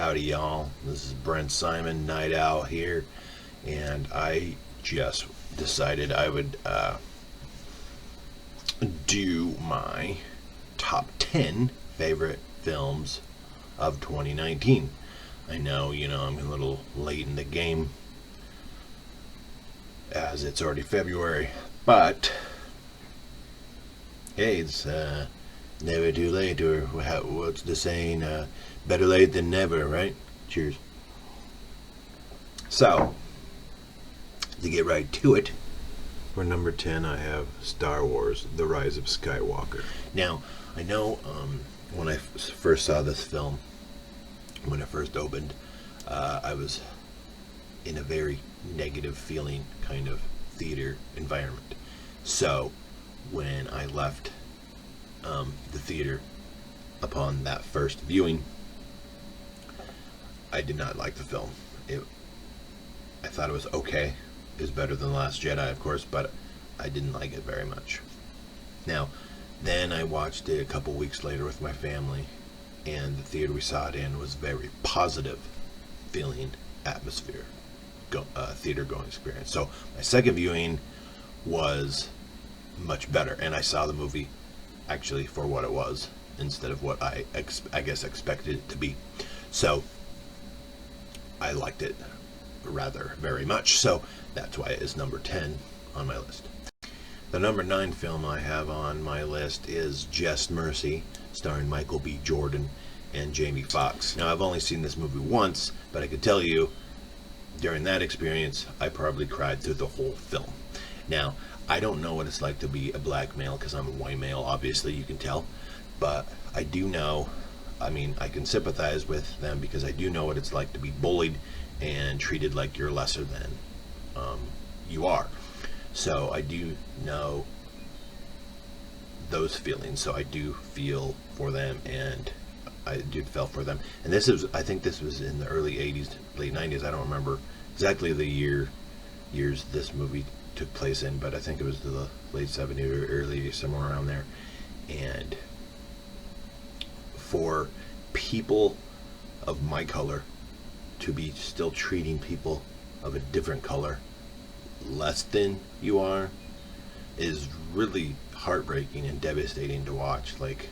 Howdy, y'all. This is Brent Simon, Night Owl here, and I just decided I would do my top 10 favorite films of 2019. I know, I'm a little late in the game as it's already February, but hey, it's never too late, or what's the saying? Better late than never, right? Cheers. So, to get right to it, for number 10, I have Star Wars: The Rise of Skywalker. Now, I know when I first saw this film, when it first opened, I was in a very negative feeling kind of theater environment. So, when I left the theater upon that first viewing, I did not like the film. I thought it was okay. It was better than Last Jedi, of course, but I didn't like it very much. Now, then I watched it a couple weeks later with my family, and the theater we saw it in was very positive feeling atmosphere, theater going experience. So my second viewing was much better, and I saw the movie actually for what it was instead of what I guess expected it to be. So I liked it rather very much. So that's why it is number 10 on my list. The number 9 film I have on my list is Just Mercy, starring Michael B. Jordan and Jamie Foxx. Now, I've only seen this movie once, but I could tell you, during that experience, I probably cried through the whole film. Now, I don't know what it's like to be a black male, because I'm a white male, obviously, you can tell. But I do know, I can sympathize with them, because I do know what it's like to be bullied and treated like you're lesser than you are. So I do know those feelings. So I do feel for them, and I do feel for them. And I think this was in the early 80s, late 90s. I don't remember exactly the years this movie took place in, but I think it was the late 70s or early, somewhere around there. And for people of my color to be still treating people of a different color less than you are is really heartbreaking and devastating to watch. Like,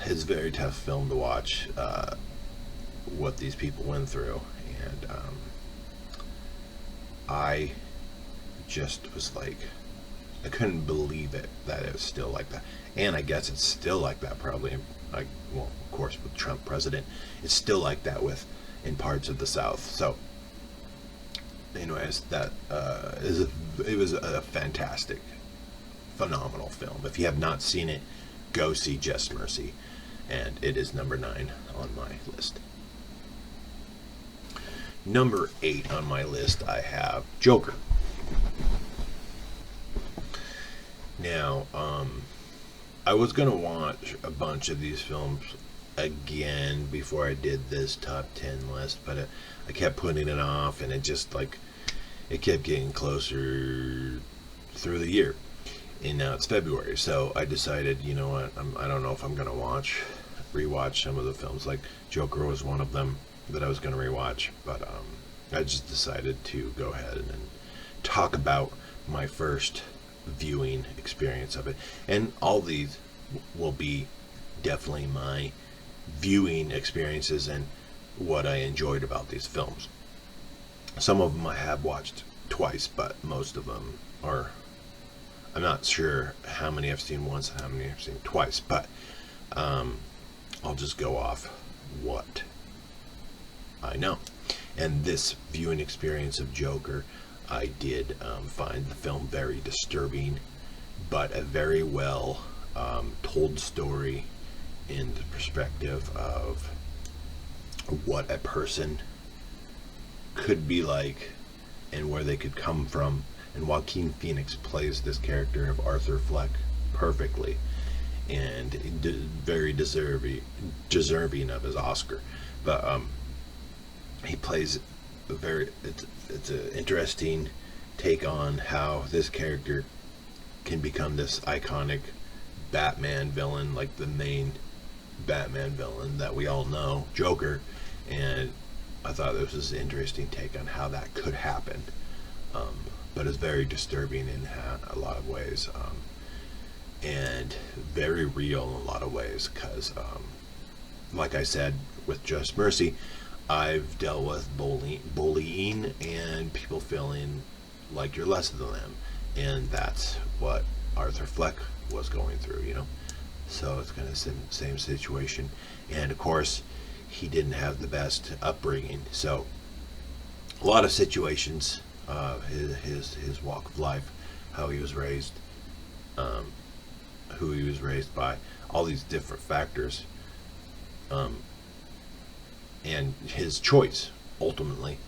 it's a very tough film to watch, what these people went through, and I just was like, I couldn't believe it, that it was still like that. And I guess it's still like that probably, well, of course, with Trump president, it's still like that in parts of the South. So anyways, it was a fantastic, phenomenal film. If you have not seen it, go see Just Mercy, and it is number 9 on my list. Number 8 on my list, I have Joker. Now, I was going to watch a bunch of these films again before I did this top 10 list, but I kept putting it off, and it just, it kept getting closer through the year, and now it's February. So I decided, you know what, I don't know if I'm going to rewatch some of the films. Like Joker was one of them that I was going to rewatch, but I just decided to go ahead and talk about my first viewing experience of it. And all these will be definitely my viewing experiences and what I enjoyed about these films. Some of them I have watched twice, but most of them are, I'm not sure how many I've seen once and how many I've seen twice, but I'll just go off what I know. And this viewing experience of Joker, I did find the film very disturbing, but a very well told story in the perspective of what a person could be like and where they could come from. And Joaquin Phoenix plays this character of Arthur Fleck perfectly, and very deserving of his Oscar. But he plays it's an interesting take on how this character can become this iconic Batman villain, like the main Batman villain that we all know, Joker, and I thought this was an interesting take on how that could happen. But it's very disturbing in a lot of ways, and very real in a lot of ways, because, like I said, with Just Mercy, I've dealt with bullying and people feeling like you're less than them, and that's what Arthur Fleck was going through, you know. So it's kind of the same situation, and of course, he didn't have the best upbringing. So a lot of situations, his walk of life, how he was raised, who he was raised by, all these different factors, and his choice ultimately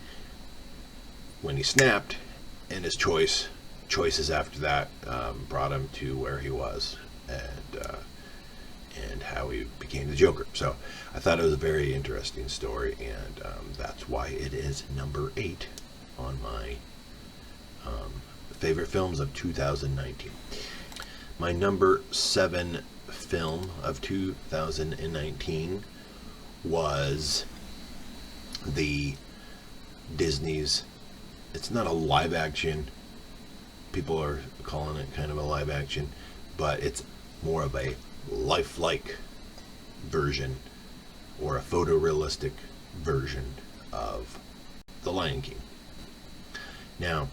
when he snapped, and his choices after that brought him to where he was, and how he became the Joker. So I thought it was a very interesting story, and that's why it is number 8 on my favorite films of 2019. My number 7 film of 2019 was the Disney's, it's not a live action, people are calling it kind of a live action, but it's more of a lifelike version, or a photorealistic version of The Lion King. Now,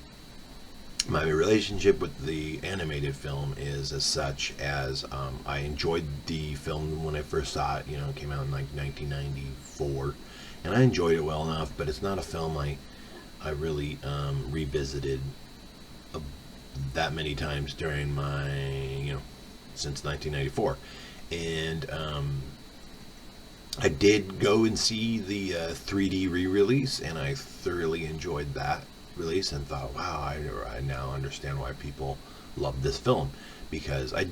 my relationship with the animated film is as such as I enjoyed the film when I first saw it. You know, it came out in like 1994, and I enjoyed it well enough, but it's not a film I really revisited that many times during my, since 1994. And I did go and see the 3D re-release, and I thoroughly enjoyed that release and thought, wow, I now understand why people love this film, because I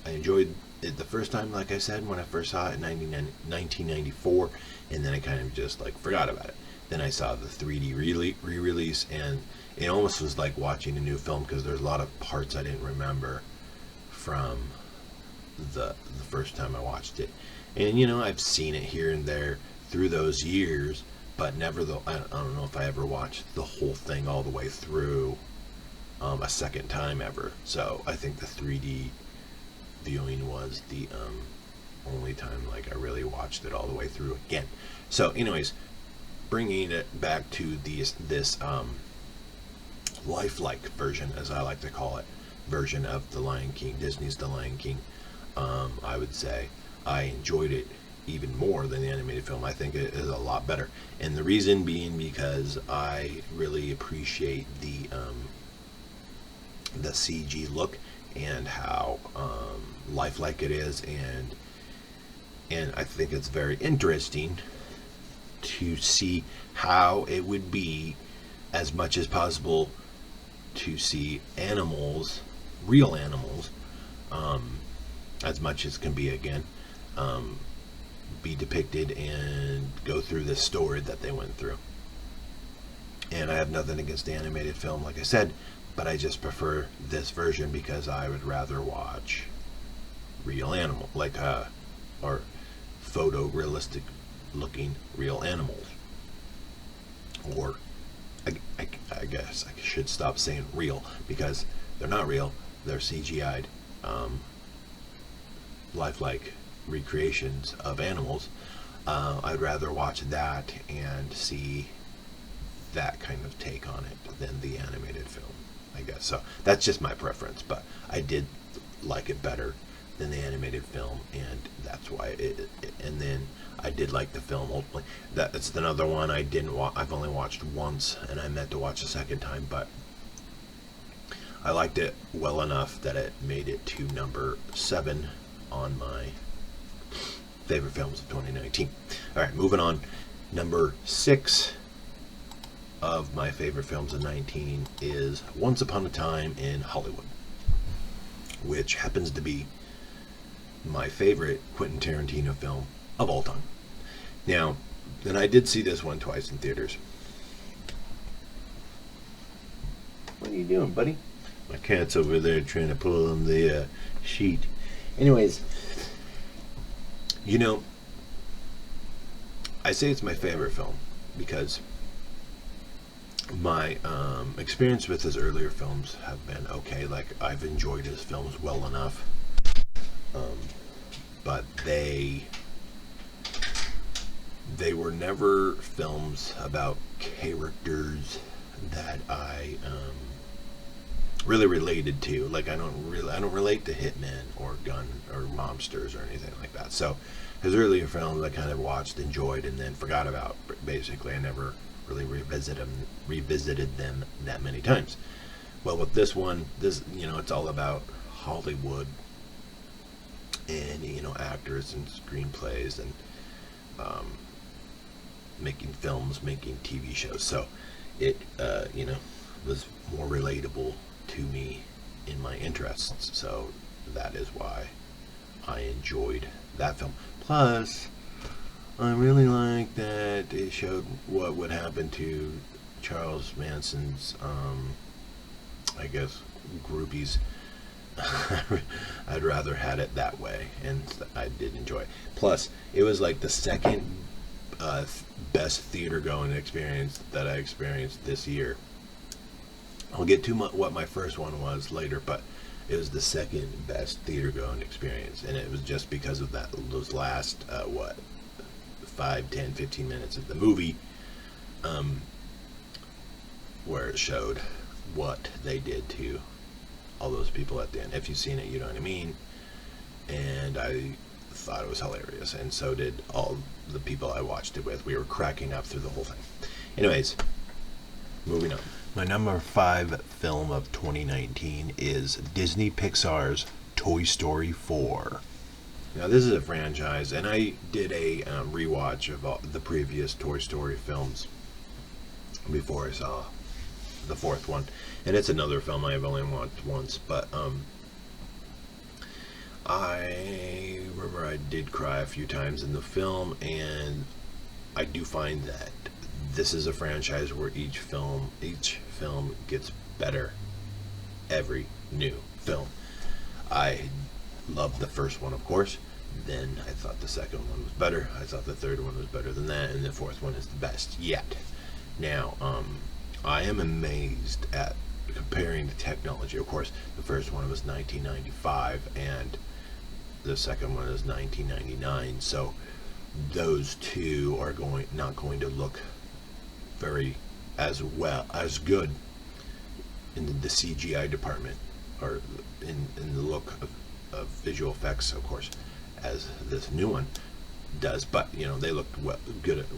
enjoyed it the first time, like I said, when I first saw it in 1994, and then I kind of just like forgot about it. Then I saw the 3D re-release, and it almost was like watching a new film, because there's a lot of parts I didn't remember from the first time I watched it. And I've seen it here and there through those years, but never I don't know if I ever watched the whole thing all the way through a second time ever. So I think the 3D viewing was the only time like I really watched it all the way through again. So anyways, bringing it back to this lifelike version, as I like to call it, version of The Lion King, Disney's The Lion King, I would say I enjoyed it even more than the animated film. I think it is a lot better, and the reason being because I really appreciate the CG look and how lifelike it is, and I think it's very interesting to see how it would be, as much as possible, to see animals, real animals, as much as can be again, be depicted and go through this story that they went through. And I have nothing against the animated film, like I said, but I just prefer this version because I would rather watch real animal, like or photorealistic looking real animals. Or I guess I should stop saying real, because they're not real, they're CGI'd lifelike recreations of animals. I'd rather watch that and see that kind of take on it than the animated film, I guess. So that's just my preference, but I did like it better than the animated film, and that's why and then I did like the film ultimately. That's another one I didn't I've only watched once, and I meant to watch a second time, but I liked it well enough that it made it to number 7 on my favorite films of 2019. Alright, moving on. Number 6 of my favorite films of 19 is Once Upon a Time in Hollywood, which happens to be my favorite Quentin Tarantino film of all time. Now, and I did see this one twice in theaters. What are you doing, buddy? My cat's over there trying to pull on the sheet. Anyways, You know, I say it's my favorite film because my experience with his earlier films have been okay. Like, I've enjoyed his films well enough, um, but they were never films about characters that I really related to. Like, I don't relate to hitmen or gun or mobsters or anything like that. So his earlier films I kind of watched, enjoyed, and then forgot about. Basically, I never really revisited them that many times. Well, with this one, it's all about Hollywood and actors and screenplays and making films, making TV shows. So it was more relatable to me in my interests. So that is why I enjoyed that film. Plus, I really like that it showed what would happen to Charles Manson's, I guess, groupies. I'd rather had it that way, and I did enjoy it. Plus, it was like the second best theater going experience that I experienced this year. I'll get to what my first one was later, but it was the second best theater going experience, and it was just because of those last 5, 10, 15 minutes of the movie, where it showed what they did to all those people at the end. If you've seen it, you know what I mean. And I thought it was hilarious, and so did all the people I watched it with. We were cracking up through the whole thing. Anyways, moving on. My number 5 film of 2019 is Disney Pixar's Toy Story 4. Now, this is a franchise, and I did a rewatch of all the previous Toy Story films before I saw the 4th one. And it's another film I have only watched once, but I remember I did cry a few times in the film, and I do find that this is a franchise where each film gets better every new film. I loved the first one, of course. Then I thought the second one was better. I thought the third one was better than that, and the 4th one is the best yet. Now, I am amazed at comparing the technology. Of course, the first one was 1995, and the second one is 1999. So those two are not going to look very as good in the CGI department, or in the look of visual effects, of course, as this new one does. But they looked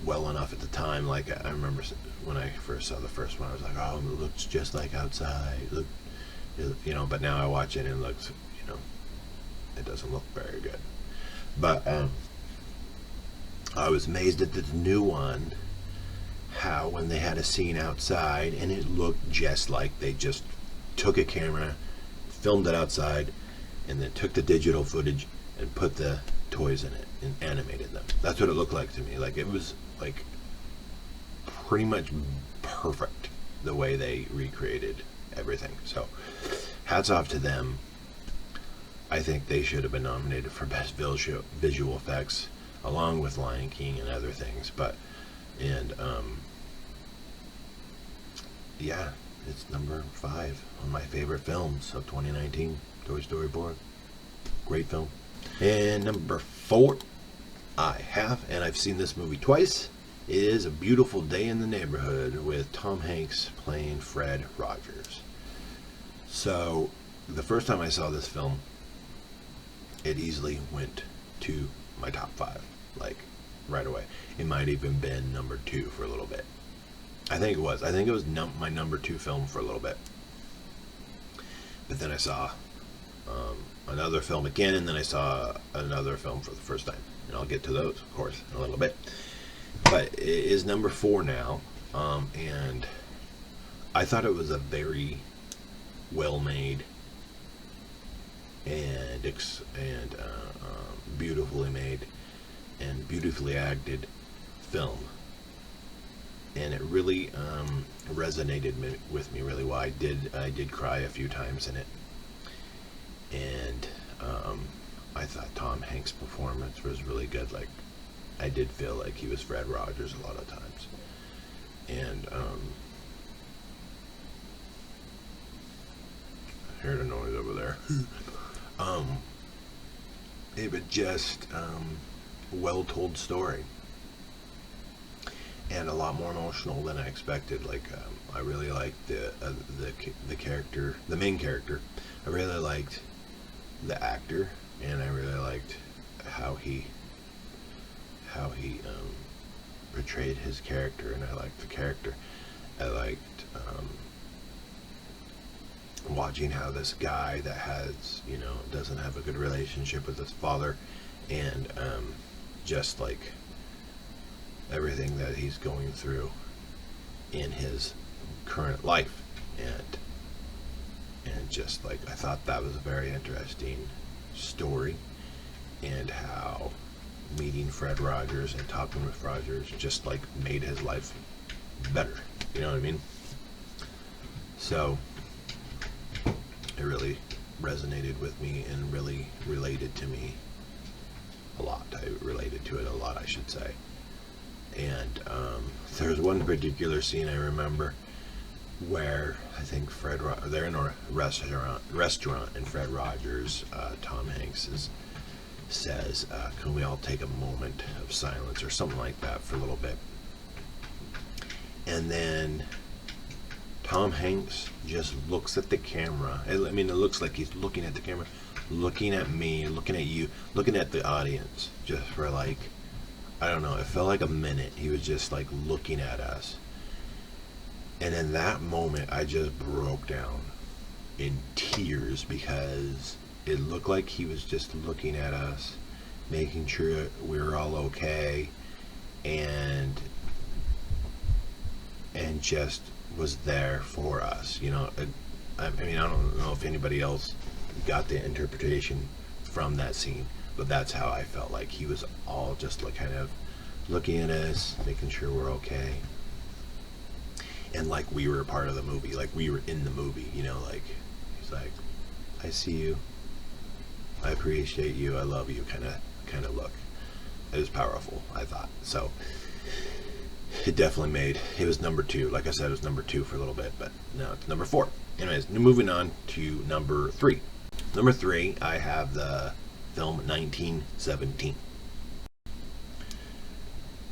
well enough at the time. Like, I remember when I first saw the first one, I was like, oh, it looks just like outside. But now I watch it and it looks, it doesn't look very good. But I was amazed at this new one, how when they had a scene outside and it looked just like they just took a camera, filmed it outside, and then took the digital footage and put the toys in it and animated them. That's what it looked like to me. Like, it was like pretty much perfect the way they recreated everything. So hats off to them. I think they should have been nominated for best visual effects, along with Lion King and other things. Yeah, it's number 5 on my favorite films of 2019. Toy Story 4, great film. And number 4, and I've seen this movie twice, is A Beautiful Day in the Neighborhood with Tom Hanks playing Fred Rogers. So the first time I saw this film, it easily went to my top 5, like right away. It might even been number 2 for a little bit. I think it was my number 2 film for a little bit. But then I saw another film again, and then I saw another film for the first time. And I'll get to those, of course, in a little bit. But it is number 4 now, and I thought it was a very well-made and beautifully made and beautifully acted film. And it really resonated with me really well. I did cry a few times in it, and I thought Tom Hanks' performance was really good. Like, I did feel like he was Fred Rogers a lot of times. And I heard a noise over there. It was just well-told story, and a lot more emotional than I expected. Like, I really liked the character, the main character. I really liked the actor, and I really liked how he portrayed his character, and I liked the character. I liked watching how this guy that has, doesn't have a good relationship with his father, and just like everything that he's going through in his current life, and just like, I thought that was a very interesting story, and how meeting Fred Rogers and talking with Rogers just like made his life better. You know what I mean? So it really resonated with me and really related to me a lot. I related to it a lot, I should say. And there's one particular scene I remember where I think they're in a restaurant, and Fred Rogers, Tom Hanks says, "Can we all take a moment of silence," or something like that, for a little bit. And then Tom Hanks just looks at the camera. I mean, it looks like he's looking at the camera, looking at me, looking at you, looking at the audience, just for like, I don't know, it felt like a minute. He was just like looking at us. And in that moment, I just broke down in tears, because it looked like he was just looking at us, making sure we were all okay, and just was there for us. I mean, I don't know if anybody else got the interpretation from that scene, but that's how I felt. Like, he was all just like kind of looking at us, making sure we're okay, and like we were a part of the movie, like we were in the movie. Like, he's like, "I see you, I appreciate you, I love you," kind of look. It was powerful, I thought. So it definitely it was number 2. Like I said, it was number 2 for a little bit, but now it's number 4. Anyways, moving on to number 3. Number 3, I have the film 1917.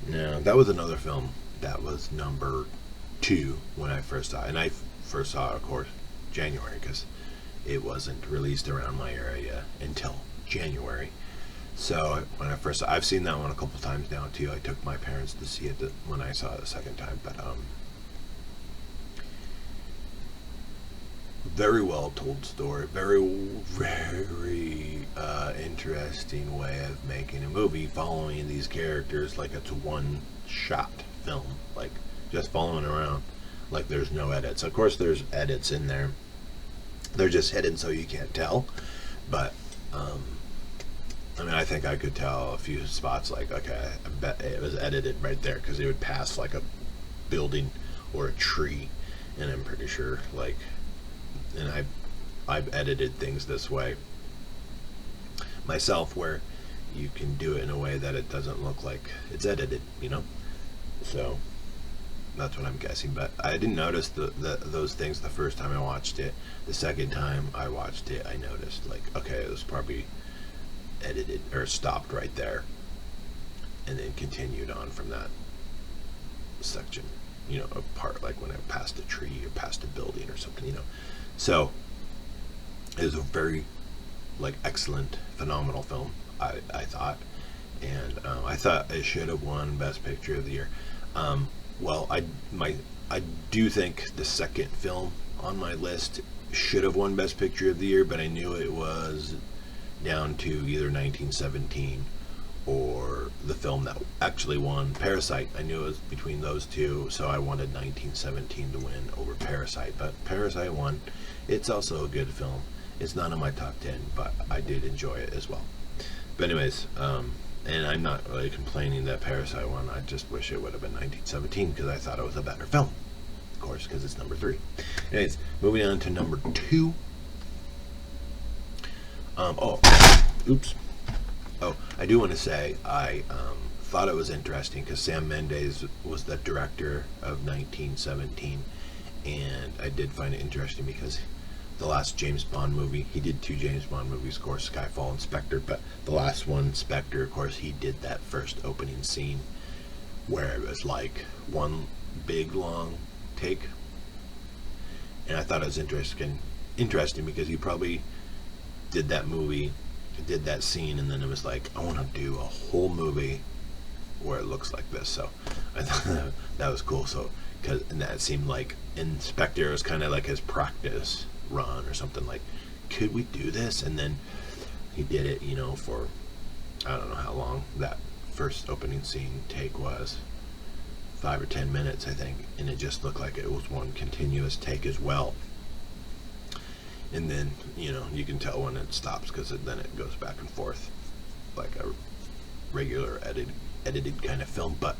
Now, that was another film that was number 2 when I first saw it. And I first saw it, of course, January, because it wasn't released around my area until January. So when I first saw, I've seen that one a couple times now too. I took my parents to see it when I saw it the second time, but very well told story, very interesting way of making a movie, following these characters like it's one shot film, like just following around, like there's no edits. Of course there's edits in there, they're just hidden so you can't tell, but I mean, I think I could tell a few spots, like, okay, I bet it was edited right there, because it would pass like a building or a tree, and I'm pretty sure, like, and I've edited things this way myself, where you can do it in a way that it doesn't look like it's edited, so that's what I'm guessing. But I didn't notice those things the first time I watched it. The second time I watched it, I noticed, like, okay, it was probably edited or stopped right there, and then continued on from that section, a part, like when it passed a tree or passed a building or something, so it was a very, like, excellent, phenomenal film, I thought, and I thought it should have won Best Picture of the Year. Well, I do think the second film on my list should have won Best Picture of the Year, but I knew it was down to either 1917 or the film that actually won, Parasite. I knew it was between those two, so I wanted 1917 to win over Parasite, but Parasite won. It's also a good film. It's not in my top 10, but I did enjoy it as well. But anyways, and I'm not really complaining that Parasite won. I just wish it would have been 1917, because I thought it was a better film, of course, because it's number 3. Anyways, moving on to number 2. Oops. I do want to say I thought it was interesting because Sam Mendes was the director of 1917, and I did find it interesting because the last James Bond movie, he did 2 James Bond movies, of course, Skyfall and Spectre, but the last one, Spectre, of course, he did that first opening scene where it was like one big long take, and I thought it was interesting because he probably did that movie, did that scene, and then it was like, I want to do a whole movie where it looks like this. So I thought that was cool. So and that seemed like Inspector was kind of like his practice run or something, like, could we do this? And then he did it, for I don't know how long that first opening scene take was, 5 or 10 minutes, I think, and it just looked like it was one continuous take as well. And then, you can tell when it stops because then it goes back and forth like a regular edited kind of film. But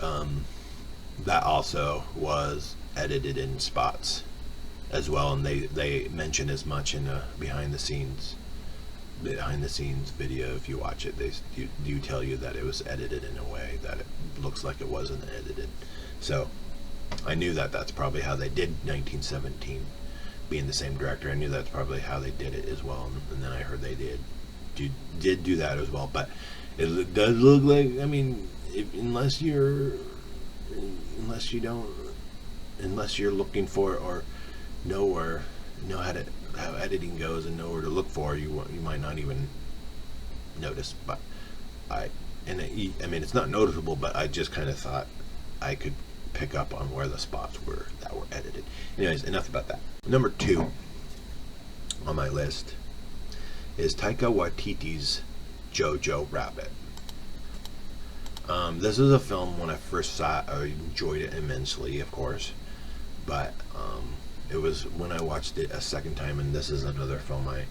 that also was edited in spots as well, and they mention as much in a behind the scenes video. If you watch it, they do tell you that it was edited in a way that it looks like it wasn't edited. So I knew that that's probably how they did 1917. Being the same director, I knew that's probably how they did it as well, and then I heard they did do that as well. But it does look like, I mean, unless you're looking for or know how editing goes and know where to look for, you might not even notice. But I mean, it's not noticeable, but I just kind of thought I could pick up on where the spots were that were edited. Anyways, enough about that. Number 2 on my list is Taika Waititi's Jojo Rabbit. This is a film, when I first saw it, I enjoyed it immensely, of course, but it was when I watched it a second time, and this is another film I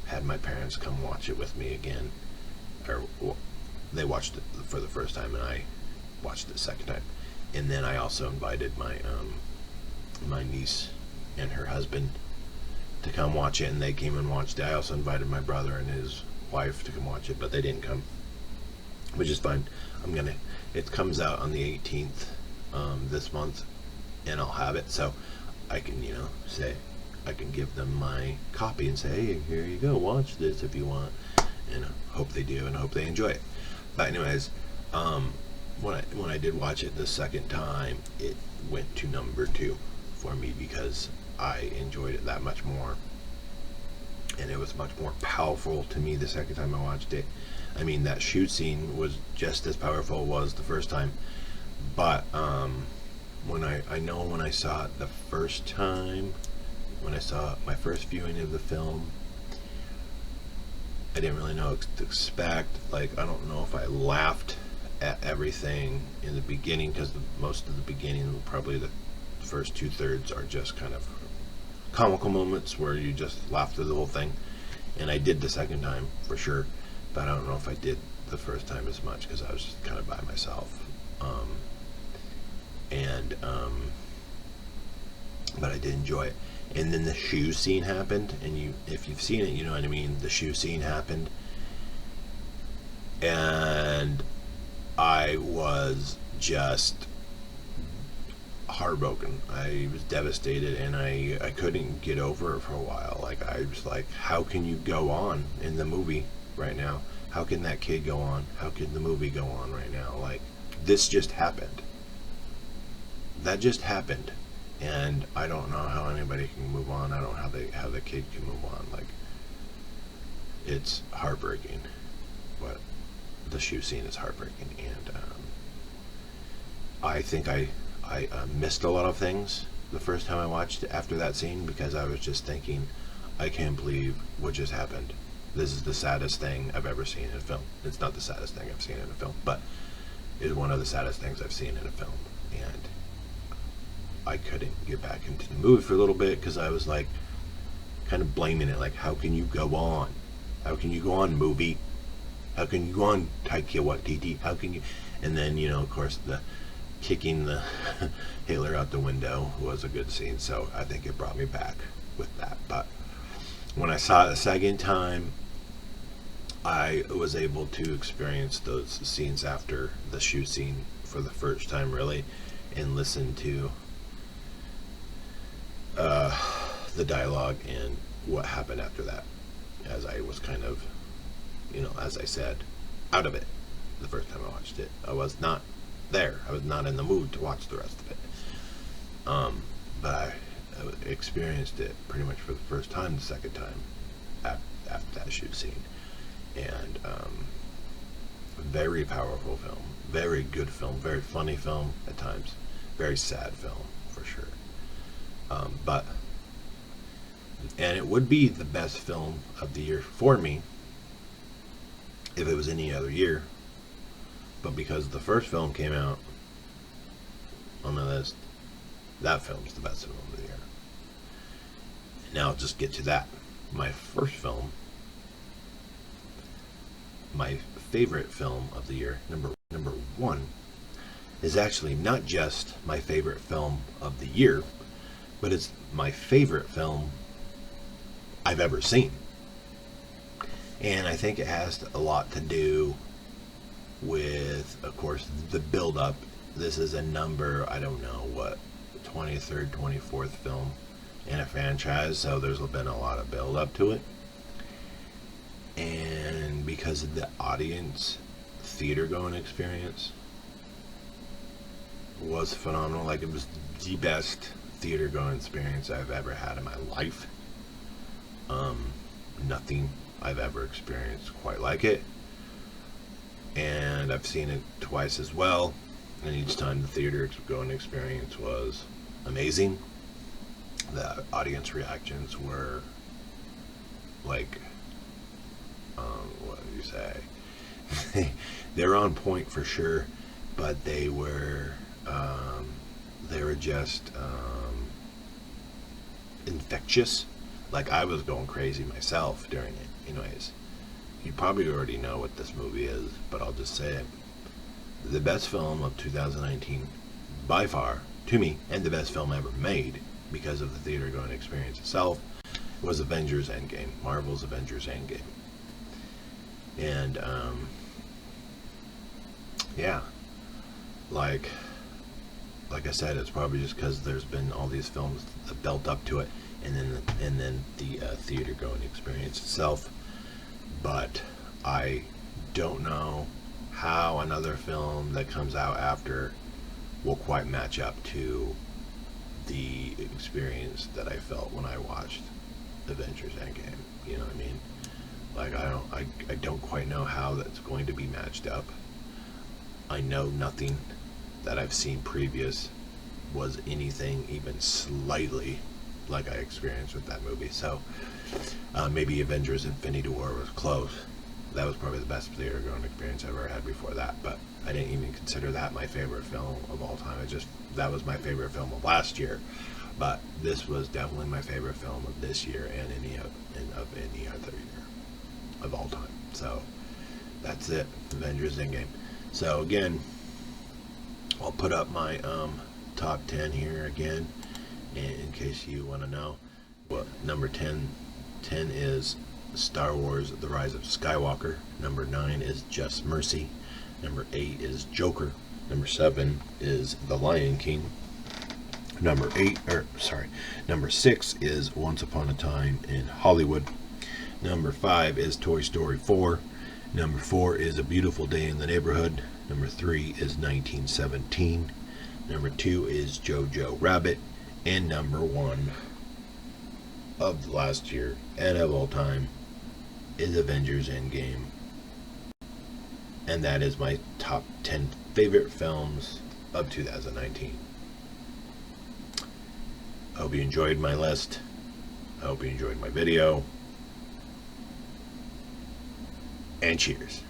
had my parents come watch it with me again, or they watched it for the first time and I watched it the second time. And then I also invited my my niece and her husband to come watch it, and they came and watched it. I also invited my brother and his wife to come watch it, but they didn't come, which is fine. It comes out on the 18th this month, and I'll have it, so I can say, I can give them my copy and say, hey, here you go, watch this if you want, and I hope they do and I hope they enjoy it. But anyways, when I did watch it the second time, it went to number 2 for me because I enjoyed it that much more, and it was much more powerful to me the second time I watched it. I mean, that shoot scene was just as powerful as the first time, but when I saw it the first time, when I saw my first viewing of the film, I didn't really know what to expect. Like, I don't know if I laughed at everything in the beginning, because most of the beginning, probably the first 2/3, are just kind of comical moments where you just laugh through the whole thing, and I did the second time for sure, but I don't know if I did the first time as much because I was just kind of by myself. But I did enjoy it. And then the shoe scene happened, and if you've seen it, you know what I mean. The shoe scene happened, and I was just heartbroken. I was devastated, and I couldn't get over it for a while. Like, I was like, how can you go on in the movie right now? How can that kid go on? How can the movie go on right now? Like, this just happened. That just happened. And I don't know how anybody can move on. I don't know how the kid can move on. Like, it's heartbreaking. But the shoe scene is heartbreaking, and I think I missed a lot of things the first time I watched it after that scene, because I was just thinking, I can't believe what just happened. This is the saddest thing I've ever seen in a film. It's not the saddest thing I've seen in a film, but it's one of the saddest things I've seen in a film. And I couldn't get back into the movie for a little bit because I was like, kind of blaming it, like, how can you go on? How can you go on, movie? How can you go on, Taika Waititi? How can you? And then, of course, the kicking the Hitler out the window was a good scene, so I think it brought me back with that. But when I saw it a second time, I was able to experience those scenes after the shoe scene for the first time, really, and listen to the dialogue and what happened after that, as I was kind of, as I said, out of it the first time I watched it. I was not there. I was not in the mood to watch the rest of it. But I experienced it pretty much for the first time, the second time, after that shoot scene. And very powerful film, very good film, very funny film at times, very sad film for sure. And it would be the best film of the year for me if it was any other year. But because the first film came out on my list, that film's the best film of the year. Now I'll just get to that. My first film, my favorite film of the year, number one, is actually not just my favorite film of the year, but it's my favorite film I've ever seen. And I think it has a lot to do with, of course, the build-up. This is a number, I don't know, what, 23rd, 24th film in a franchise, so there's been a lot of build-up to it. And because of the audience, theater-going experience was phenomenal. Like, it was the best theater-going experience I've ever had in my life. Nothing I've ever experienced quite like it. And I've seen it twice as well, and each time the theater-going experience was amazing. The audience reactions were like, what do you say? They're on point for sure, but they were just infectious. Like, I was going crazy myself during it. Anyways, you probably already know what this movie is, but I'll just say it. The best film of 2019, by far, to me, and the best film ever made, because of the theater-going experience itself, was Avengers Endgame. Marvel's Avengers Endgame. And, yeah. Like I said, it's probably just because there's been all these films that built up to it, and then the theater-going experience itself. But I don't know how another film that comes out after will quite match up to the experience that I felt when I watched Avengers Endgame. You know what I mean? Like, I don't quite know how that's going to be matched up. I know nothing that I've seen previous was anything even slightly like I experienced with that movie. So maybe Avengers Infinity War was close. That was probably the best theater-going experience I've ever had before that, but I didn't even consider that my favorite film of all time. That was my favorite film of last year, but this was definitely my favorite film of this year and of any other year of all time. So that's it, Avengers Endgame. So again, I'll put up my top 10 here again, in case you want to know. Well, number 10 is Star Wars The Rise of Skywalker. Number 9 is Just Mercy. Number 8 is Joker. Number 7 is The Lion King. Number 6 is Once Upon a Time in Hollywood. Number 5 is Toy Story 4. Number 4 is A Beautiful Day in the Neighborhood. Number 3 is 1917. Number 2 is Jojo Rabbit. And number 1 of last year and of all time is Avengers Endgame. And that is my top 10 favorite films of 2019. I hope you enjoyed my list. I hope you enjoyed my video. And cheers.